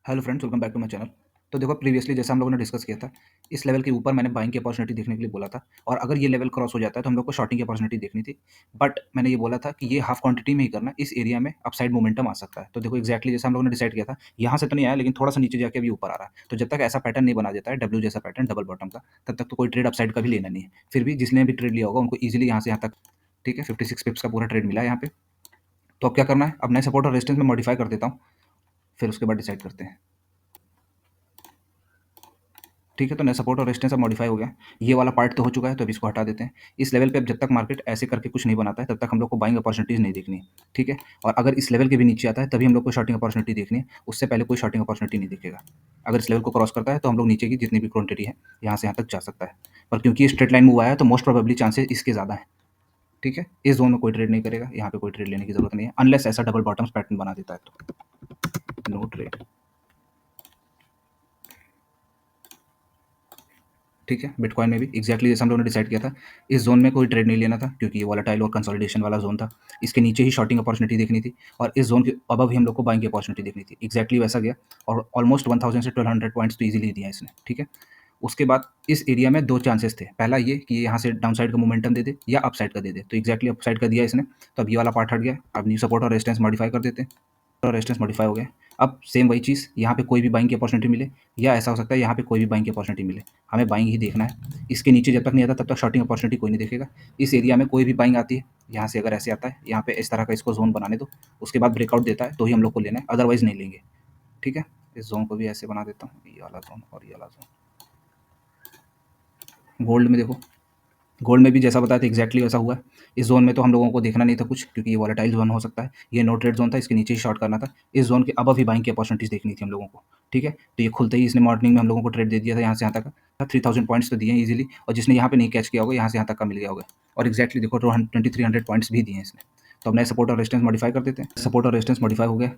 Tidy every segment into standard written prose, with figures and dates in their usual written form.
Hello friends, welcome back to my channel. तो देखो, previously जैसा हम लोगों ने डिस्कस किया था, इस लेवल के ऊपर मैंने बाइंग की अपॉर्चुनिटी देखने के लिए बोला था। और अगर ये लेवल क्रॉस हो जाता है तो हम लोग को शॉर्टिंग की अपॉर्चुनिटी देखनी थी। बट मैंने ये बोला था कि ये हाफ क्वांटिटी में ही करना, इस एरिया में अपसाइड मोमेंटम आ सकता है। तो देखो एक्जैक्टली जैसा हम लोगों ने डिसाइड किया था, यहाँ से तो नहीं आया, लेकिन थोड़ा सा नीचे जाके अभी ऊपर आ रहा है। तो जब तक ऐसा पैटर्न नहीं बना देता है डब्ल्यू जैसा पैटर्न डबल बॉटम का, तब तक तो कोई ट्रेड अपसाइड का भी लेना नहीं है। फिर भी जिसने भी ट्रेड लिया होगा उनको ईजिली यहाँ से यहाँ तक, ठीक है, 56 पिप्स का पूरा ट्रेड मिला है यहाँ पे। तो अब क्या करना है, अब नए सपोर्ट और रेजिस्टेंस में मॉडिफाई कर देता हूँ, फिर उसके बाद डिसाइड करते हैं। ठीक है, तो नया सपोर्ट और रेजिस्टेंस अब मॉडिफाई हो गया। ये वाला पार्ट तो हो चुका है, तो अभी इसको हटा देते हैं। इस लेवल पे अब जब तक मार्केट ऐसे करके कुछ नहीं बनाता है, तब तक हम लोग को बाइंग अपॉर्चुनिटीज़ नहीं देखनी है। ठीक है, और अगर इस लेवल के भी नीचे आता है तभी हम लोग को शॉर्टिंग अपॉर्चुनिटी देखनी है, उससे पहले कोई शॉर्टिंग अपॉर्चुनिटी नहीं दिखेगा। अगर इस लेवल को क्रॉस करता है तो हम लोग नीचे की जितनी भी क्वांटिटी है यहाँ से यहाँ तक जा सकता है। पर क्योंकि ये स्ट्रेट लाइन मूव आया है तो मोस्ट प्रोबेबली चांसेस इसके ज़्यादा है। ठीक है, इस जोन में कोई ट्रेड नहीं करेगा, यहाँ पे कोई ट्रेड लेने की जरूरत नहीं है, अनलेस ऐसा डबल बॉटम्स पैटर्न बना देता है तो नो ट्रेड। ठीक है, बिटकॉइन में भी एक्जैक्टली जैसे हम लोगों ने डिसाइड किया था, इस जोन में कोई ट्रेड नहीं लेना था क्योंकि ये वॉलेटाइल और कंसोलिडेशन वाला जोन था। इसके नीचे ही शॉर्टिंग अपॉर्चुनिटी देखनी थी, और इस जोन के अबव ही हम लोग को बाइंग की अपॉर्चुनिटी देखनी थी। एक्जैक्टली वैसा गया, और ऑलमोस्ट 1000 से 1200 पॉइंट्स तो ईजिली दिया इसने। ठीक है, उसके बाद इस एरिया में दो चांसेस थे, पहला ये कि ये यहाँ से डाउन साइड का मोमेंटम दे दे या अप साइड का दे दे। तो एक्जैक्टली अप साइड का दिया इसने, तो अब ये वाला पार्ट हट गया। अब न्यू सपोर्ट और रेजिस्टेंस मॉडिफाई कर देते हैं, और रेजिस्टेंस मॉडिफाई हो गया। अब सेम वही चीज़, यहाँ पे कोई भी बाइंग की अपॉर्चुनिटी मिले, या ऐसा हो सकता है यहाँ पे कोई भी बाइंग की अपॉर्चुनिटी मिले, हमें बाइंग ही देखना है। इसके नीचे जब तक नहीं आता तब तक शॉर्टिंग अपॉर्चुनिटी कोई नहीं देखेगा। इस एरिया में कोई भी बाइंग आती है, यहाँ से अगर ऐसे आता है, यहाँ पे इस तरह का इसको जोन बनाने दो, उसके बाद ब्रेकआउट देता है तो ही हम लोग को लेना है, अदरवाइज नहीं लेंगे। ठीक है, इस जोन को भी ऐसे बना देता हूँ, ये वाला जोन और ये वाला जोन। गोल्ड में देखो, गोल्ड में भी जैसा बताया था एक्जैक्टली वैसा हुआ है। इस जोन में तो हम लोगों को देखना नहीं था कुछ, क्योंकि ये वॉलेटाइल जोन हो सकता है। ये नो ट्रेड जोन था, इसके नीचे ही शॉर्ट करना था। इस जोन के अबव ही बाइंग की अपॉर्चुनिटीज़ देखनी थी हम लोगों को। ठीक है, तो ये खुलते ही इसने मॉर्निंग में हम लोगों को ट्रेड दे दिया था, यहाँ से यहाँ तक 3000 पॉइंट्स तो दिए ईजिली। और जिसने यहाँ पे नहीं कैच किया होगा, यहाँ से यहाँ तक का मिल गया होगा। और एक्जैक्टली देखो 2300 पॉइंट्स भी दिए हैं इसने। तो अब नए सपोर्ट और रेजिस्टेंस मॉडिफाई कर देते हैं। सपोर्ट और रेजिस्टेंस मॉडिफाई हो गया।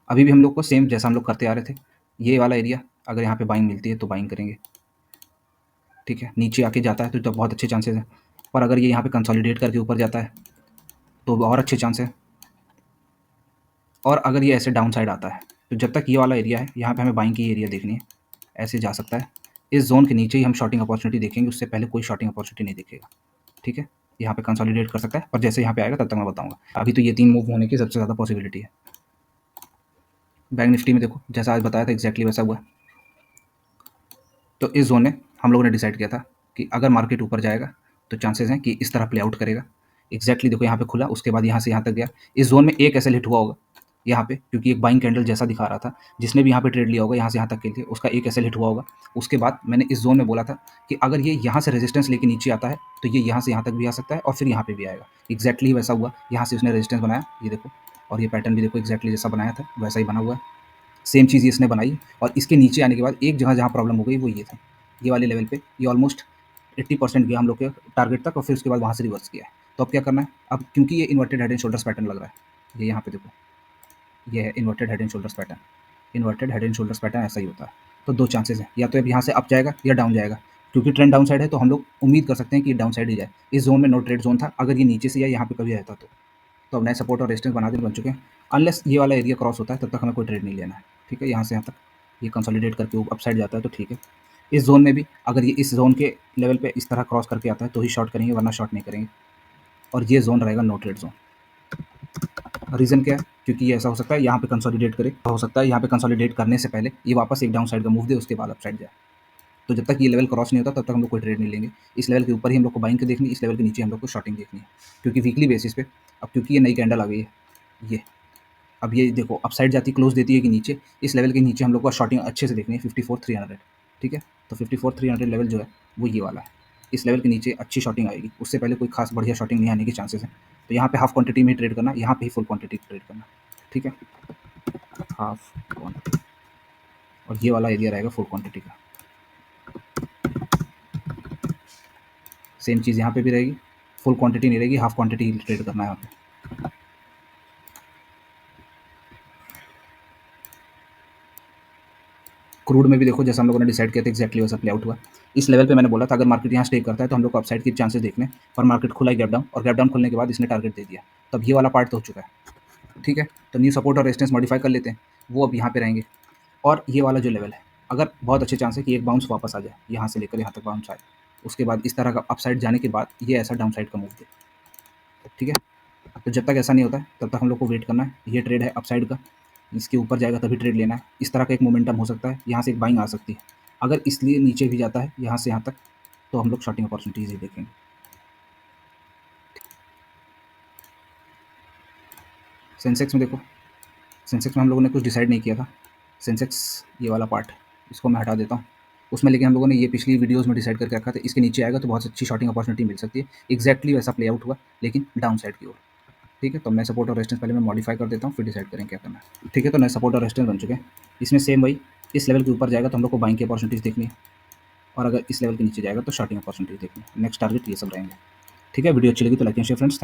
अभी भी हम लोग को सेम जैसा हम लोग करते आ रहे थे, ये वाला एरिया अगर यहाँ पे बाइंग मिलती है तो बाइंग करेंगे। ठीक है, नीचे आके जाता है तो बहुत अच्छे चांसेस हैं, पर अगर ये यहाँ पे कंसोलिडेट करके ऊपर जाता है तो और अच्छे चांस है। और अगर ये ऐसे डाउन साइड आता है, तो जब तक ये वाला एरिया है यहाँ पे हमें बाइंग की एरिया देखनी है, ऐसे जा सकता है। इस जोन के नीचे ही हम शॉर्टिंग अपॉर्चुनिटी देखेंगे, उससे पहले कोई शॉर्टिंग अपॉर्चुनिटी नहीं देखेगा। ठीक है, यहाँ पे कंसोलिडेट कर सकता है, पर जैसे यहाँ पे आएगा तब तक मैं बताऊंगा। अभी तो ये 3 मूव होने की सबसे ज़्यादा पॉसिबिलिटी है। बैंक निफ्टी में देखो, जैसा आज बताया था एक्जैक्टली वैसा हुआ है। तो इस जोन में हम लोगों ने डिसाइड किया था कि अगर मार्केट ऊपर जाएगा तो चांसेस हैं कि इस तरह प्ले आउट करेगा। एक्जैक्टली देखो, यहाँ पे खुला, उसके बाद यहाँ से यहाँ तक गया। इस जोन में एक ऐसे हिट हुआ होगा यहाँ पे, क्योंकि एक बाइंग कैंडल जैसा दिखा रहा था। जिसने भी यहाँ पे ट्रेड लिया होगा यहाँ से यहाँ तक के लिए, उसका एक ऐसे हिट हुआ होगा। उसके बाद मैंने इस जोन में बोला था कि अगर ये यहाँ से रेजिस्टेंस लेके नीचे आता है तो ये यहाँ से यहाँ तक भी आ सकता है, और फिर यहाँ पे भी आएगा। एक्जैक्टली वैसा हुआ, यहाँ से उसने रेजिस्टेंस बनाया, ये देखो, और ये पैटर्न भी देखो एक्जैक्टली जैसा बनाया था वैसा ही बना हुआ है। सेम चीज़ इसने बनाई, और इसके नीचे आने के बाद एक जगह जहाँ प्रॉब्लम हो गई वो ये था, ये वाले लेवल पे ये ऑलमोस्ट 80% गया हम लोग के टारगेट तक, और फिर उसके बाद वहाँ से रिवर्स किया है। तो अब क्या करना है, अब क्योंकि ये inverted head and shoulders pattern लग रहा है, ये यहाँ पे देखो, ये है inverted head and shoulders pattern. Inverted head and shoulders pattern ऐसा ही होता है। तो दो चांसेस हैं, या तो अब यहाँ से अप जाएगा या डाउन जाएगा। क्योंकि ट्रेंड डाउन साइड है तो हम लोग उम्मीद कर सकते हैं कि ये डाउन साइड ही जाए। इस जोन में नो ट्रेड जोन था, अगर ये नीचे से या यहाँ पे कभी रहता तो अब नए सपोर्ट और रेजिस्टेंस बन चुके हैं। अनलेस ये वाला एरिया क्रॉस होता है तब तक हमें कोई ट्रेड नहीं लेना है। ठीक है, यहाँ से यहाँ तक ये कंसोलिडेट करके अप साइड जाता है तो ठीक है। इस जोन में भी अगर ये इस जोन के लेवल पे इस तरह क्रॉस करके आता है तो ही शॉर्ट करेंगे, वरना शॉर्ट नहीं करेंगे। और ये जोन रहेगा नो ट्रेड जोन। रीज़न क्या है, क्योंकि ये ऐसा हो सकता है यहाँ पे कंसोलिडेट करे, हो सकता है यहाँ पे कंसोलिडेट करने से पहले ये वापस एक डाउन साइड का मूव दे, उसके बाद अप साइड जाए। तो जब तक ये लेवल क्रॉस नहीं होता तब तक हम लोग कोई ट्रेड नहीं लेंगे। इस लेवल के ऊपर ही हम लोग को बाइंग देखनी, इस लेवल के नीचे हम लोग को शॉर्टिंग देखनी है, क्योंकि वीकली बेसिस पे अब क्योंकि ये नई कैंडल आ गई है, ये अब ये देखो अप साइड जाती क्लोज देती है कि नीचे, इस लेवल के नीचे हम लोग को शॉर्टिंग अच्छे से देखनी है 54,300। ठीक है, तो 54,300 लेवल जो है वो ये वाला है। इस लेवल के नीचे अच्छी शॉर्टिंग आएगी, उससे पहले कोई खास बढ़िया शॉर्टिंग नहीं आने के चांसेस हैं। तो यहाँ पे हाफ क्वांटिटी में ट्रेड करना, यहाँ पे ही फुल क्वांटिटी ट्रेड करना। ठीक है, हाफ क्वांटिटी, और ये वाला एरिया रहेगा फुल क्वांटिटी का। सेम चीज़ यहाँ पे भी रहेगी, फुल क्वांटिटी नहीं रहेगी, हाफ क्वांटिटी ट्रेड करना है यहाँ पे। क्रूड में भी देखो, जैसा हम लोगों ने डिसाइड किया था एक्जैक्टली वैसा प्ले आउट हुआ। इस लेवल पे मैंने बोला था अगर मार्केट यहाँ स्टे करता है तो हम लोग को अपसाइड के चांसेस देखने, पर मार्केट खुला ही गैप डाउन, और गैप डाउन खुलने के बाद इसने टारगेट दे दिया। तब ये वाला पार्ट तो हो चुका है। ठीक है, तो न्यू सपोर्ट और रेजिस्टेंस मॉडिफाई कर लेते हैं, वो अब यहाँ पे रहेंगे। और ये वाला जो लेवल है, अगर बहुत अच्छे चांस है कि एक बाउंस वापस आ जाए, यहाँ से लेकर यहाँ तक बाउंस आए। उसके बाद इस तरह का अपसाइड जाने के बाद ये ऐसा डाउन साइड का मूव दे, ठीक है? तो जब तक ऐसा नहीं होता है, तब तक हम लोग को वेट करना है। ये ट्रेड है अपसाइड का, इसके ऊपर जाएगा तभी ट्रेड लेना है। इस तरह का एक मोमेंटम हो सकता है, यहाँ से एक बाइंग आ सकती है। अगर इसलिए नीचे भी जाता है यहाँ से यहाँ तक, तो हम लोग शॉर्टिंग अपॉर्चुनिटीज़ ही देखेंगे। सेंसेक्स में देखो, सेंसेक्स में हम लोगों ने कुछ डिसाइड नहीं किया था। सेंसेक्स ये वाला पार्ट, इसको मैं हटा देता हूँ। उसमें लेकिन हम लोगों ने ये पिछली वीडियोज़ में डिसाइड करके रखा था, इसके नीचे आएगा तो बहुत अच्छी शॉर्टिंग अपॉर्चुनिटी मिल सकती है। एग्जैक्टली वैसा प्ले आउट हुआ, लेकिन डाउन साइड की ओर। ठीक है, तो मैं सपोर्ट और रेजिस्टेंस पहले मैं मॉडिफाई कर देता हूँ, फिर डिसाइड करें क्या करना है। ठीक है, तो नए सपोर्ट और रेजिस्टेंस बन चुके हैं। इसमें सेम वही, इस लेवल के ऊपर जाएगा तो हम लोग को बाइंग की अपॉर्चुनिटीज़ देखनी है, और अगर इस लेवल के नीचे जाएगा तो शॉर्टिंग अपॉर्चुनिटीज़ देखनी है। नेक्स्ट टारगेट ये सब रहेंगे। ठीक है, वीडियो अच्छी लगी तो like and share friends. Thank